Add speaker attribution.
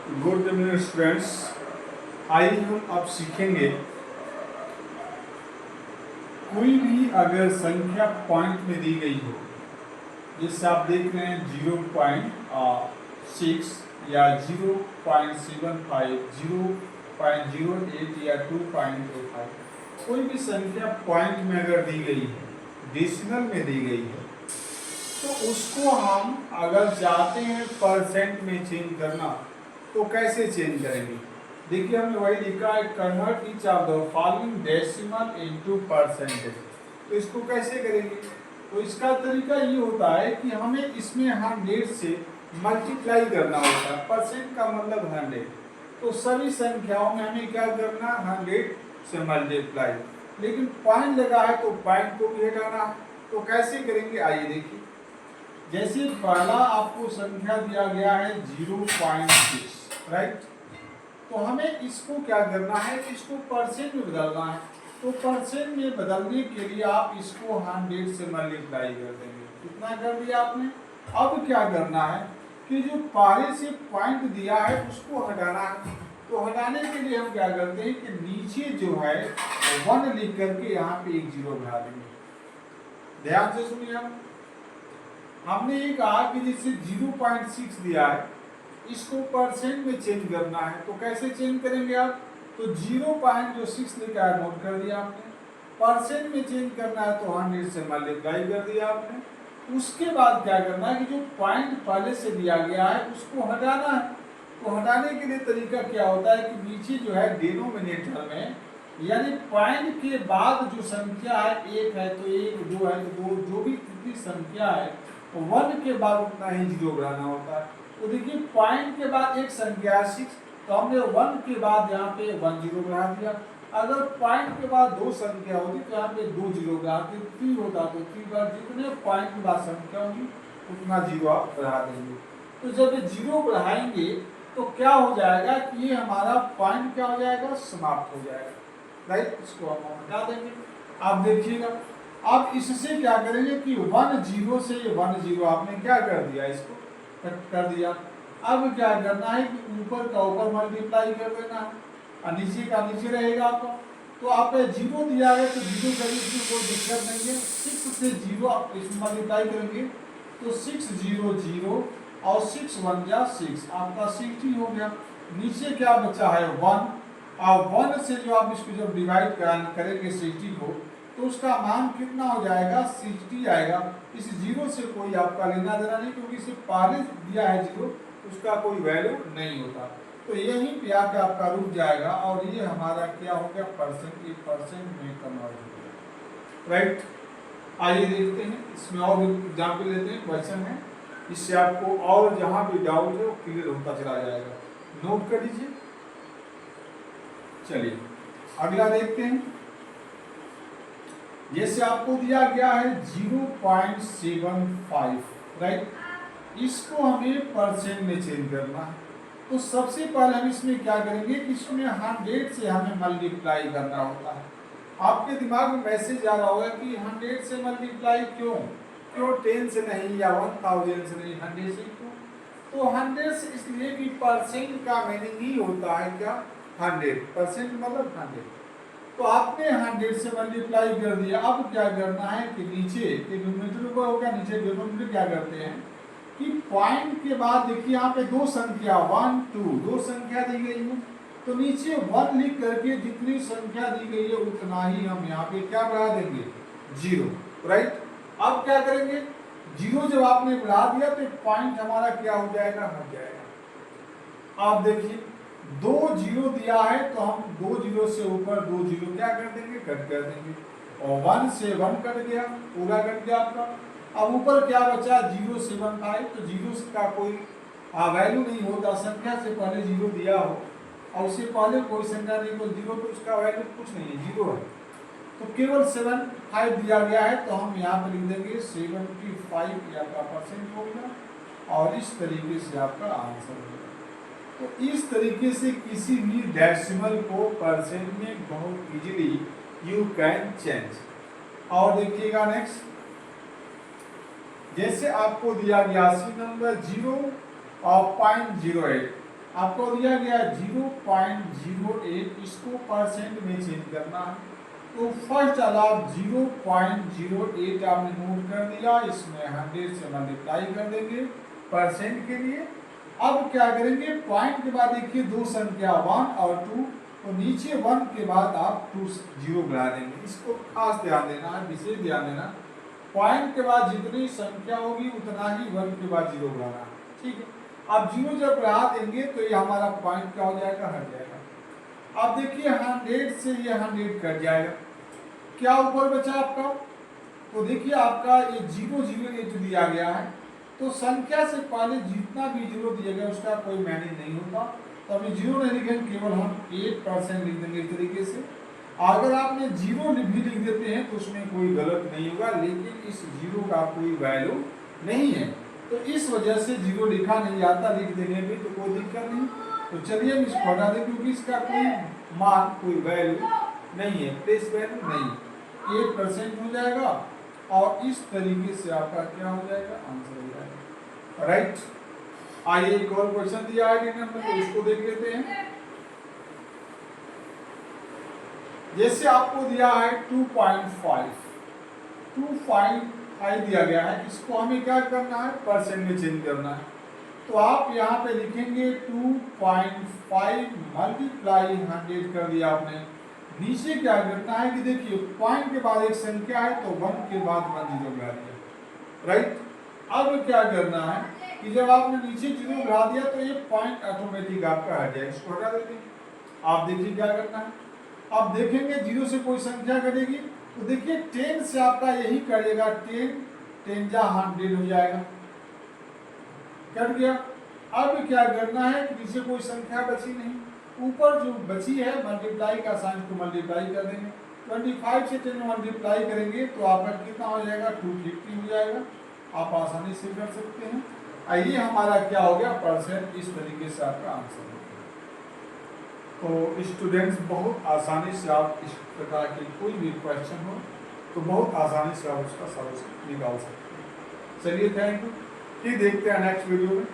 Speaker 1: Good evening students. आइए हम अब सीखेंगे कोई भी अगर संख्या पॉइंट में दी गई हो, जैसे आप देख रहे हैं 0.6 या 0.75, 0.08 या 2.85, कोई भी संख्या पॉइंट में अगर दी गई है, डेसिमल में दी गई है, तो उसको हम अगर चाहते हैं परसेंट में चेंज करना तो कैसे चेंज करेंगे। देखिए हमने वही लिखा है, convert each of the following decimal into percentage. तो इसको कैसे करेंगे? तो इसका तरीका ये होता है कि हमें इसमें 100 से मल्टीप्लाई करना होता है। परसेंट का मतलब 100, तो सभी संख्याओं में हमें क्या करना, 100 से मल्टीप्लाई। लेकिन पॉइंट लगा है तो पॉइंट को भी हटाना। तो कैसे करेंगे, आइए देखिए। जैसे पहला आपको संख्या दिया गया है 0.6, राइट। तो हमें इसको क्या करना है, इसको परसेंट में बदलना है। तो परसेंट में बदलने के लिए आप इसको 100 से मल्टीप्लाई कर देंगे। कितना कर दिया आपने? अब क्या करना है कि जो पहले से पॉइंट दिया है उसको हटाना है। तो हटाने के लिए हम क्या करते हैं कि नीचे जो है 1 लिख करके यहाँ पे एक 0 बढ़ा देंगे। ध्यान से सुनिए, हमने ये कहा कि जैसे 0.6 दिया है, इसको परसेंट में चेंज करना है। तो कैसे चेंज करेंगे आप? तो 0.6 लिखा है, नोट कर दिया आपने। परसेंट में चेंज करना है तो 100 से मल्टीप्लाई कर दिया आपने। उसके बाद क्या करना है कि जो पॉइंट पहले से दिया गया है उसको हटाना है। तो हटाने के लिए तरीका क्या होता है कि नीचे जो है डिनोमिनेटर में, यानी पॉइंट के बाद जो संख्या है, 1 है तो 1, 2 है तो 2, जो भी कितनी संख्या है 1 के बाद उतना ही 0 बढ़ाना होता है। तो देखिए पॉइंट के बाद एक संख्या है 6, तो हमने 1 के बाद यहाँ पे 1 0 बढ़ा दिया। अगर पॉइंट के बाद 2 संख्या होती तो यहाँ पे 2 0 बढ़ाते, 3 होता तो 3 बार, जितने पॉइंट के बाद संख्या होगी उतना 0 आप बढ़ा देंगे। तो जब ये 0 बढ़ाएंगे तो क्या हो जाएगा कि ये हमारा पॉइंट क्या हो जाएगा, समाप्त हो जाएगा, राइट। इसको हम हटा देंगे। आप देखिएगा, अब इससे क्या करेंगे कि 1 0 से 1 0 आपने क्या कर दिया, इसको कट कर दिया। अब क्या करना है कि ऊपर का ऊपर मल्टीप्लाई कर देना है और नीचे का नीचे रहेगा आपका। तो आप 0 दिया है तो 0 करिए, इसमें कोई दिक्कत नहीं है। 6 से 0 आप इसमें मल्टीप्लाई करेंगे तो 6 0 0 और 6 1 जा 6, आपका 60 हो गया। नीचे क्या बचा है 1, और 1 से जो आप इसको जब डिवाइड करेंगे 60 को, तो उसका मान कितना हो जाएगा, 60 आएगा। इस 0 से कोई आपका लेना देना नहीं, क्योंकि इसे पहले दिया है 0, उसका कोई वैल्यू नहीं होता। तो यहीं पे आकर आपका रुक जाएगा और ये हमारा क्या हो गया, परसेंट। ये परसेंट में कन्वर्ट हो गया, राइट। आइए देखते हैं, इसमें और एग्जाम्पल लेते हैं, क्वेश्चन है, इससे आपको और जहां भी डाउट है वो क्लियर होता चला जाएगा। नोट कर लीजिए। चलिए अगला देखते हैं। जैसे आपको दिया गया है 0.75, राइट। इसको हमें परसेंट में चेंज करना है। तो सबसे पहले हम इसमें क्या करेंगे कि इसमें 100 से हमें मल्टीप्लाई करना होता है। आपके दिमाग में मैसेज आ रहा होगा कि 100 से मल्टीप्लाई क्यों 10 से नहीं या 1000 से नहीं, 100 से क्यों? तो 100 से इसलिए कि परसेंट का मीनिंग ही होता है क्या, 100%, मतलब 100। तो आपने 100 से मल्टीप्लाई कर दिया। अब क्या करना है कि नीचे डिनोमिनेटर ऊपर हो गया, नीचे डिनोमिनेटर क्या करते हैं कि पॉइंट के बाद देखिए यहाँ पे 2 संख्या 1 2 2 संख्या दी गई है, तो नीचे 1 लिख करके जितनी संख्या दी गई है उतना ही हम यहाँ पे क्या बढ़ा देंगे, 0, राइट। अब क्या करेंगे, 0 जब आपने बढ़ा दिया तो पॉइंट हमारा क्या हो जाएगा, हट जाएगा। आप देखिए 2 0 दिया है तो हम 2 0 से ऊपर 2 0 क्या कर देंगे, कट कर देंगे। और 1 से 1 कट गया, पूरा कट गया आपका। अब ऊपर क्या बचा, 0.75, तो 0 का कोई वैल्यू नहीं होता। संख्या से पहले 0 दिया हो और उससे पहले कोई संख्या नहीं, तो 0 तो उसका वैल्यू कुछ नहीं है, 0 है। तो केवल 75 दिया गया है तो हम यहाँ पर लिख देंगे 75 आपका परसेंट हो गया और इस तरीके से आपका आंसर होगा। तो इस तरीके से किसी भी डेसिमल को परसेंट में बहुत इजीली यू कैन चेंज। और देखिएगा नेक्स्ट, जैसे आपको दिया गया सी नंबर 0.08, आपको दिया गया 0.08, इसको परसेंट में चेंज करना है। तो फर्स्ट आप 0.08 आपने नोट कर दिया, इसमें 100 से मल्टीप्लाई कर देंगे परसेंट के लिए। अब क्या करेंगे, पॉइंट के बाद देखिए दो संख्या 1 और 2, तो नीचे 1 के बाद आप 2 जीरो बढ़ा देंगे। इसको खास ध्यान देना है, विशेष ध्यान देना। पॉइंट के बाद जितनी संख्या होगी उतना ही 1 के बाद जीरो बढ़ाना, ठीक है। अब जीरो जब बढ़ा देंगे तो ये हमारा पॉइंट क्या हो जाएगा, हट जाएगा। अब देखिए 100 से ये 100 कट जाएगा, क्या ऊपर बचा आपका, तो देखिए आपका ये 008 दिया गया है, तो संख्या से पहले जितना भी जीरो दिया गया उसका कोई मायने नहीं होता। तो अभी जीरो नहीं लिखेंगे, केवल हम 8% लिख देंगे इस तरीके से। अगर आपने जीरो भी लिख देते हैं तो उसमें कोई गलत नहीं होगा, लेकिन इस जीरो का कोई वैल्यू नहीं है, तो इस वजह से जीरो लिखा नहीं जाता, लिख देने में तो कोई दिक्कत नहीं। तो चलिए हम इसको हटा दें, क्योंकि इसका कोई मान, कोई वैल्यू नहीं है, प्लेस वैल्यू नहीं, 8% हो जाएगा और इस तरीके से आपका क्या हो जाएगा, आंसर हो जाएगा, राइट। आइए एक और क्वेश्चन दिया है नंबर, तो उसको देख लेते हैं। जैसे आपको दिया है 2.5 दिया गया है, इसको हमें क्या करना है, परसेंट में चेंज करना है। तो आप यहाँ पे लिखेंगे 2.5 मल्टीप्लाई 100 कर दिया आपने। नीचे क्या करना है कि देखिए पॉइंट के बाद एक संख्या है तो 1 के बाद 1 जीरो बढ़ा दिया, राइट। अब क्या करना है कि जब आपने नीचे जीरो बढ़ा दिया तो ये पॉइंट ऑटोमेटिक आपका हट जाएगा, इसको हटा देंगे। आप देखिए क्या करना है, अब देखेंगे जीरो से कोई संख्या कटेगी, तो देखिए 10 से आपका यही कटेगा, 10 जा 100 हो जाएगा, कट गया। अब क्या करना है कि नीचे कोई संख्या बची नहीं, ऊपर जो बची है मल्टीप्लाई का साइन को मल्टीप्लाई कर देंगे। 25 से 10 मल्टीप्लाई करेंगे तो आपका कितना हो जाएगा, 250 हो जाएगा। आप आसानी से कर सकते हैं। आइए हमारा क्या हो गया, परसेंट, इस तरीके से आपका आंसर हो गया। तो स्टूडेंट्स बहुत आसानी से आप इस प्रकार के कोई भी क्वेश्चन हो तो बहुत आसानी से आप उसका सॉल्यूशन निकाल सकते हैं। चलिए थैंक यू, फिर देखते हैं नेक्स्ट वीडियो में।